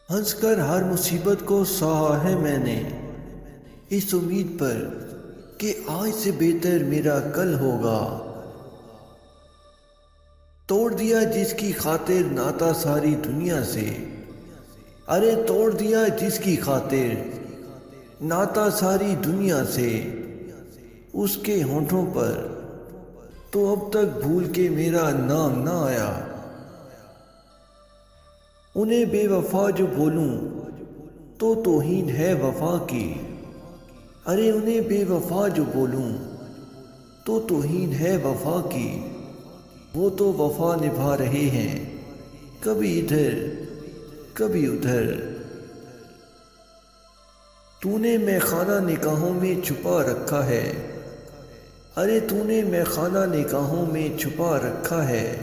ہنس کر ہر مصیبت کو سہا ہے میں نے، اس امید پر کہ آج سے بہتر میرا کل ہوگا۔ توڑ دیا جس کی خاطر ناتا ساری دنیا سے، ارے توڑ دیا جس کی خاطر ناتا ساری دنیا سے، اس کے ہونٹوں پر تو اب تک بھول کے میرا نام نہ آیا۔ انہیں بے وفا جو بولوں تو توہین ہے وفا کی، ارے انہیں بے وفا جو بولوں تو توہین ہے وفا کی۔ وہ تو وفا نبھا رہے ہیں، کبھی ادھر کبھی ادھر۔ تو نے میخانہ نگاہوں میں چھپا رکھا ہے، ارے تو نے میخانہ نگاہوں میں چھپا رکھا ہے،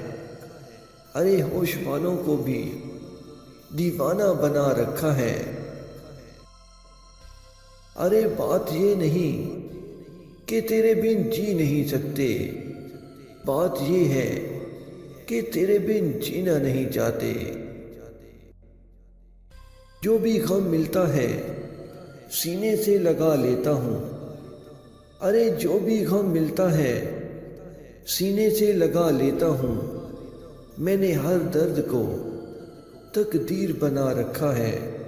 ارے ہوش والوں کو بھی دیوانہ بنا رکھا ہے۔ ارے بات یہ نہیں کہ تیرے بن جی نہیں سکتے، بات یہ ہے کہ تیرے بن جینا نہیں چاہتے۔ جو بھی غم ملتا ہے سینے سے لگا لیتا ہوں، ارے جو بھی غم ملتا ہے سینے سے لگا لیتا ہوں۔ میں نے ہر درد کو تقدیر بنا رکھا ہے۔